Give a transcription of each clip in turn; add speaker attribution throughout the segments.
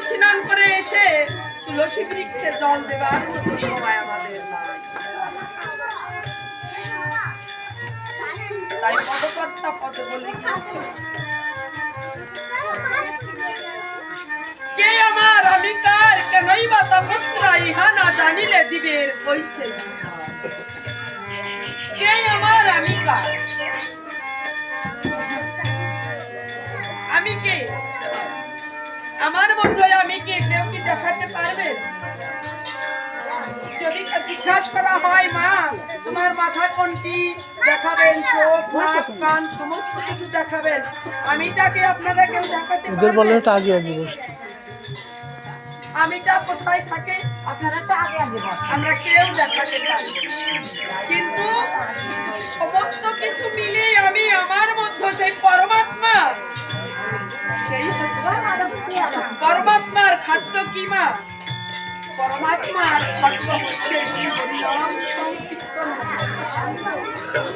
Speaker 1: স্নান করে এসে তুলসী বৃক্ষে জল দেবার মতো সময় আমাদের নাই। তাই পদকর্তা পদ বলে কে আমার আমি কার, কেনই বা তপস্যা ইহা না জানিলে জীবের কইছে কে আমার আমি কার। আমি কে, আমার মধ্যে আমি কে কেউ কি দেখাতে পারবে? যদি জিজ্ঞাসা করা হয় মা তোমার মাথা কোনটি, দেখাবেন চোখ নাক কান সমস্ত কিছু দেখাবেন, আমিটাকে আপনারা কেউ দেখাতে পারবেন? আমিটা কোথায় থাকে আপনারা তো আগে আগে আমরা কেউ দেখাতে পারি, কিন্তু সমস্ত কিছু মিলে আমি আমার মধ্যে সেই পরমাত্মা, সেই পরমাত্মার খাদ্য কি মা? পরমাত্মার খাদ্য হচ্ছে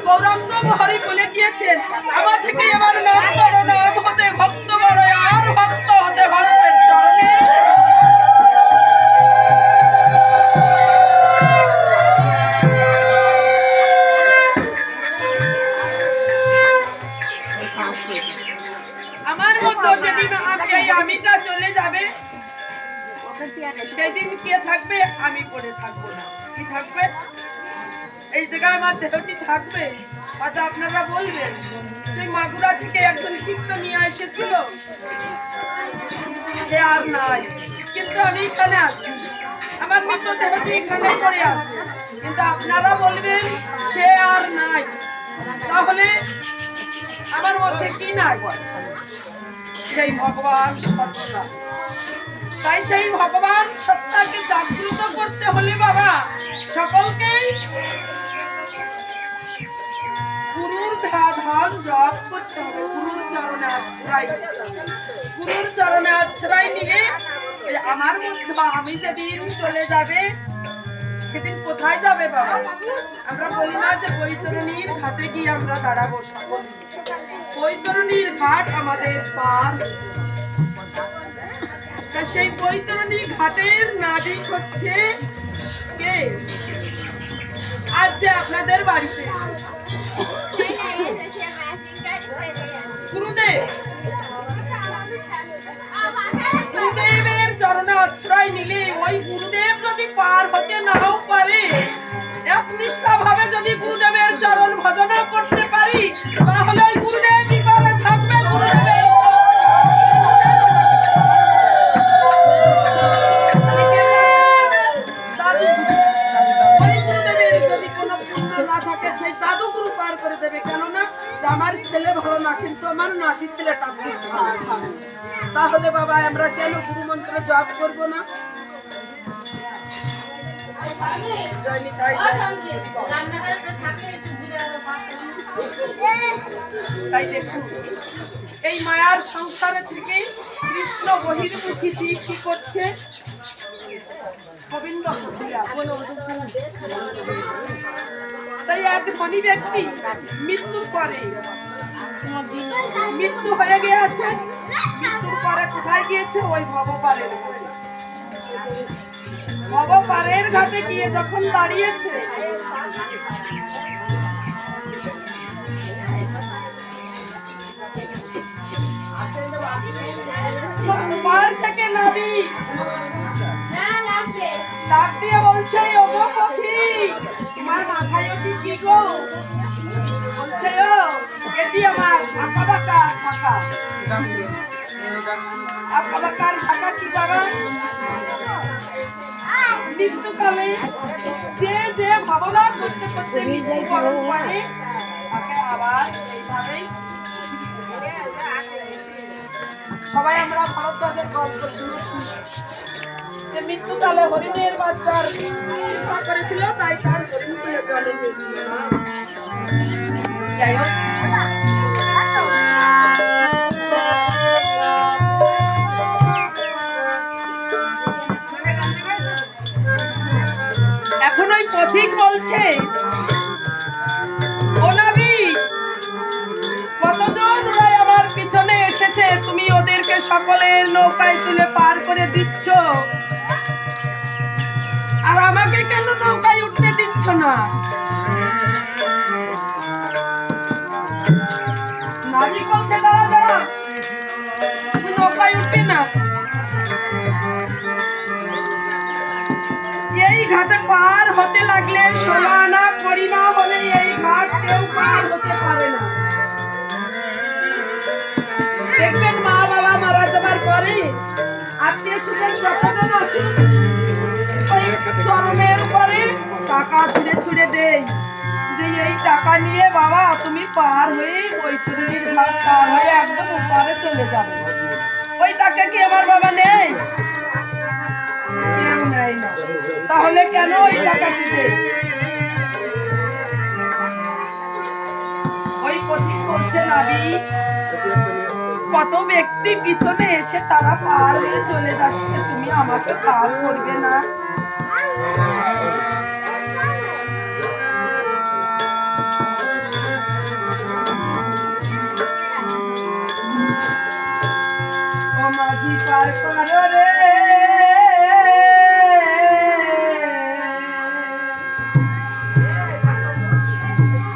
Speaker 1: গৌরাঙ্গ হরি বলে গিয়েছেন আমার থেকে আমার নাম বড়, নাম হতে ভক্ত বড়, আর ভক্ত হতে ভক্তের চরণে। আমার মধ্যে যেদিন এই আমিটা চলে যাবে সেদিন কে থাকবে? আমি পড়ে থাকবো না। কি থাকবে? এই জায়গায় আমার দেহটি থাকবে। আচ্ছা আপনারা বলবেন সেই মাগুরা থেকে একজন কীর্তনিয়া এসেছিল, সে আর নাই, কিন্তু আমি এখানে আছি, আমার মৃত দেহটি এখানে পড়ে আছে, কিন্তু আপনারা বলবেন সে আর নাই। তাহলে আমার মধ্যে কি নাই? সেই ভগবান সত্তা। তাই সেই ভগবান সত্তাকে জাগ্রত করতে হলে বাবা সকলকেই গুরুর ধান জপ করতে হবে, গুরুর চরণে আশ্রয়, গুরুর চরণে আশ্রয় নিয়ে আমার মধ্যে আমি যেদিন চলে যাবে সেদিন কোথায় যাবে বাবা? আমরা বলি না যে বৈতরণীর ঘাটে গিয়ে আমরা দাঁড়াবো, সকল বৈতরণীর ঘাট আমাদের পার। সেই বৈতরণী ঘাটের নাবিক হচ্ছে কে? আজ যে আপনাদের বাড়িতে গুরুদেব, গুরুদেবের চরণে আশ্রয় নিলে ওই গুরুদেব যদি পার হতে নাও পারে, একনিষ্ঠ ভাবে যদি গুরুদেবের চরণ ভজনা করতে পারি, তাহলে ওই গুরুদেব বিপারে থাকবে। গুরুদেবের আমার ছেলে ভালো না, কিন্তু আমার নাতি ছেলেটা খুব ভালো। তাহলে বাবা আমরা কেন গুরু মন্ত্র জপ করবো না? তাই দেখুন এই মায়ার সংসারে থেকে কৃষ্ণ বহির্মুখী জীব কি করছে? গোবিন্দ তাই এক ধনী ব্যক্তি মৃত্যুর পরে, মৃত্যু হয়ে গিয়েছে, মৃত্যুর পরে কোথায় গিয়েছে? ওই ভবপারের, ভবপারের ঘাটে গিয়ে যখন দাঁড়িয়েছে পার থেকে নাবি ডাক দিয়ে বলছে ওগো পথি, তোমার মাথায় ওটি কি গো? বলছে ও এটি আমার আঁকা বাঁকা ঢাকা। আঁকা বাঁকার ঢাকা কি বাবা? মৃত্যুকালে যে যে ভাবনা করতে করতে মৃত্যুবরণ করে তাকে আবার এইভাবেই সবাই আমরা ভারতবর্ষের গল্প শুনেছি যে মৃত্যুকালে হরিণের বাচ্চার চিন্তা করেছিল, তাই তার হরিণগুলো জলে গিয়েছিল। যাই হোক এখন ওই পথিক বলছে ও নবী, কতজন ওরাই আমার পিছনে এসেছে, তুমি ওদেরকে সকলের নৌকায় তুলে পার করে দিচ্ছ। না। নাবিক বলছে দাঁড়া দাঁড়া, তুই নৌকায় উঠবি না। এই ঘাটে পার হতে লাগলে 16 আনা করি না হলে এই ঘাট কেউ পার হতে পারে না। দেখবেন মা বাবা মারা যাবার পরে আত্মীয় স্বজন যতজন আসুন ওই চরণের উপরে টাকা ছুঁড়ে ছুঁড়ে দেয়, যে এই টাকা নিয়ে বাবা তুমি পার হয়ে বৈতরণীর ঘাট পার হয়ে একদম ওপারে চলে যাবে। ওই টাকা কি আমার বাবা নেই? কেউ নেয় না। তাহলে কেন ওই টাকা দিতে? ওই পথিক বলছে নাবিক, কত ব্যক্তি পিছনে এসে তারা পার হয়ে চলে যাচ্ছে, তুমি আমাকে পার করবে না? ও মাঝি পার করো রে,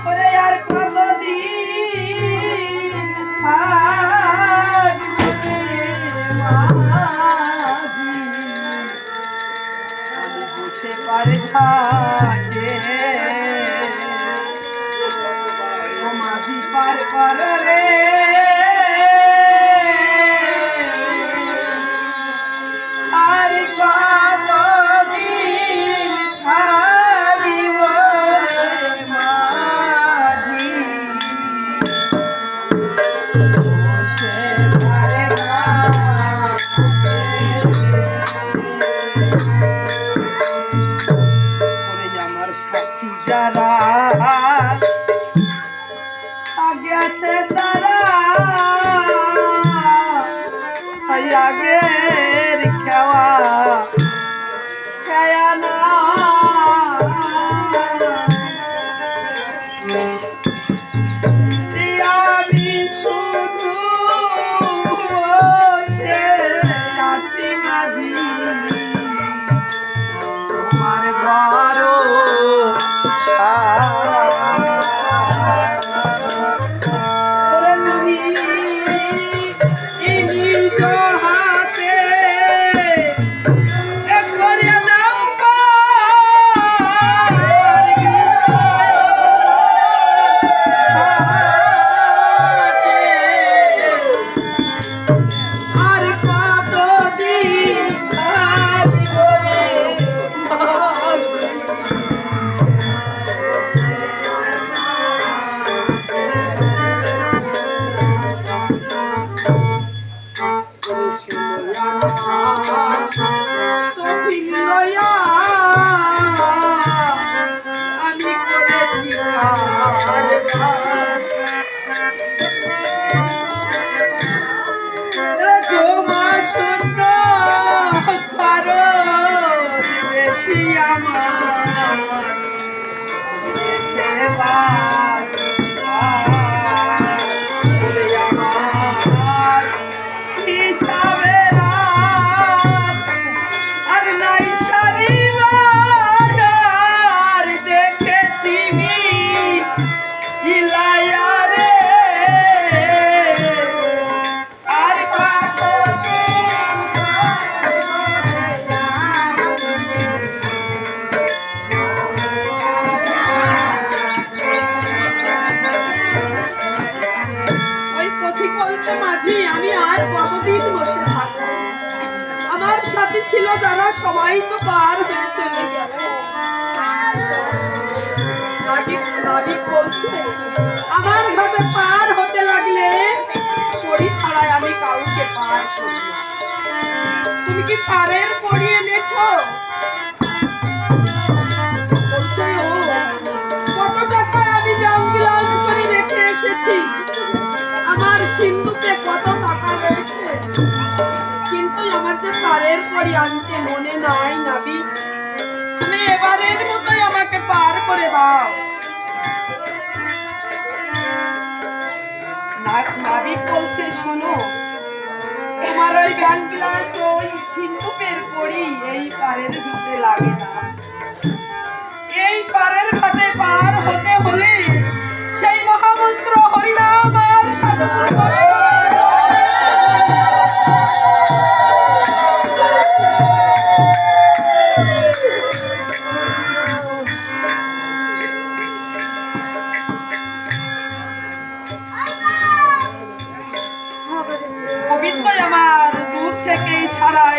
Speaker 1: ওরে আর কতদিন থাকবে মাঝি, বসে পারে ঘাটে। ও মাঝি পার করো রে, আর কতদিন থাকিব মাঝি, বসে পারে ঘাটে। ওরে আমার সাথী যারা আগে আছে তারা আগের খেওয়া খেয়া না, আমি শুধু বসে আছি মাঝি, তোমার ভরসা। ওরে তুমি নিজ হাতে করে নাও পার, আর কতদিন থাকিব রে তফিক লয়া আমি করেছি তোমা শূন্য খরচ বেশি আমার আমার হিসাবের আর নাই সারিবার, দেখে তুমি হিলাইয়া রে, আর ওই পথিক বলছে মাঝি আমি আর কতদিন বসে থাকবো, আমার সাথে ছিল যারা সবাই তো পার হয়ে চলে গেল। নাবিক বলছে আমার ঘাটে পার হতে লাগলে পরি ছাড়াই আমি কাউকে পার করি না। তুমি কি পারের পরি এনেছো? বলছে ও কত টাকা আমি দাম বিলাস করে রেখে এসেছি, আমার সিন্ধুতে কত টাকা রয়েছে, কিন্তু আমার যে পারের পরি আনতে মনে নাই নাবিক, তুমি এবারের মতোই আমাকে পার করে দাও। নাবিক বলছে শোনো, তোমার ওই গান বিলাস ওই সিন্ধুকের পরি এই পারের ঘাটে লাগে না, এই পারের ঘাটে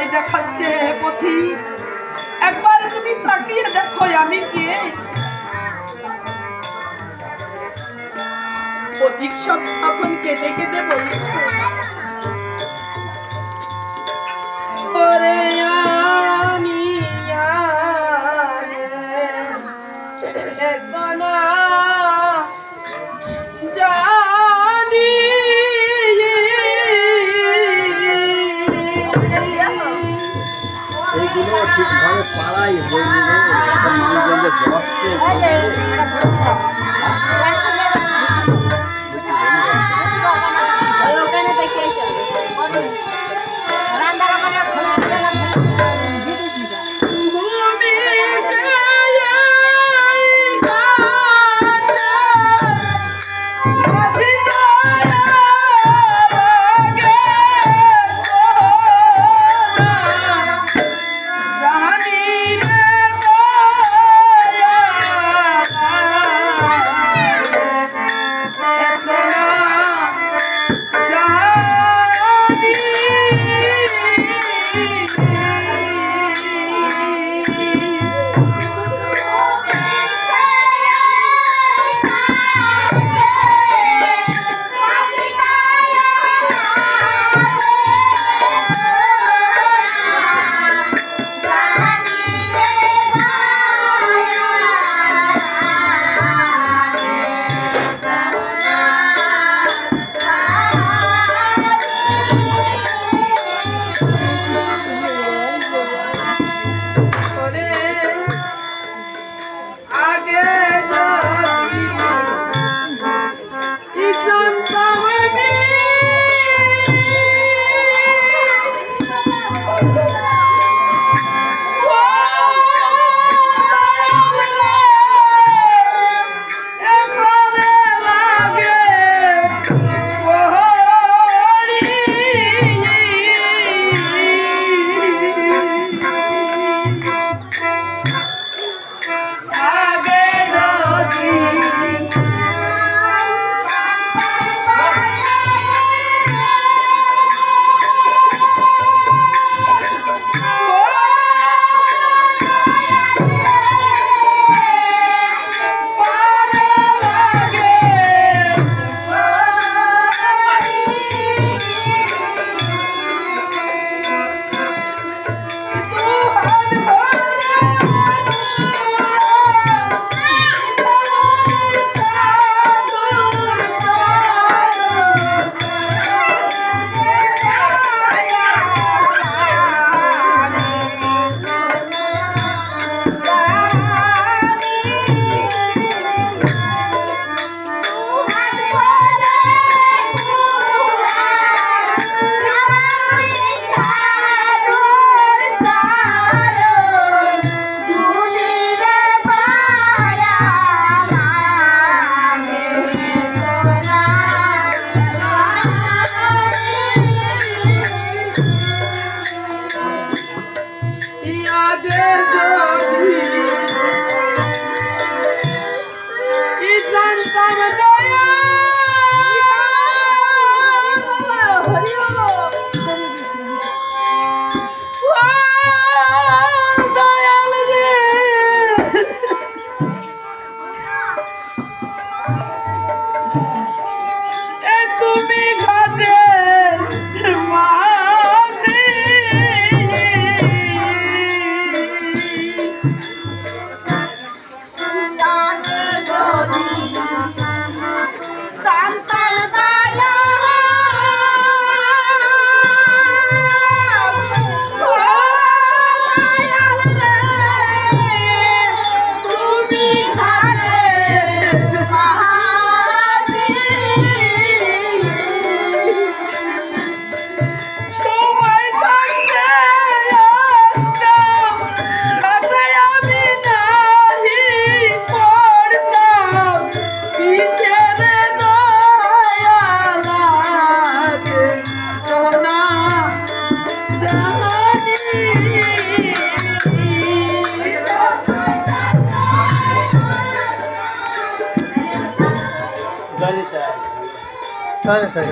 Speaker 1: ভয় দেখাচ্ছে পথি, একবার তুমি তাকিয়ে দেখো আমি কে। পথিক সব তখন কেঁদে কেঁদে বলছে, ওরে আমি একদনা জানি
Speaker 2: এইগুলো ঠিকভাবে পাড়াই বললো মানুষজনদের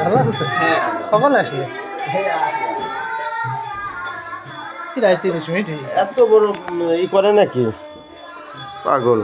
Speaker 3: ভালো আছে?
Speaker 2: হ্যাঁ
Speaker 3: কখন আসলে? প্রায় 30 মিনিট।
Speaker 4: এত বড় ই করে নাকি পাগল।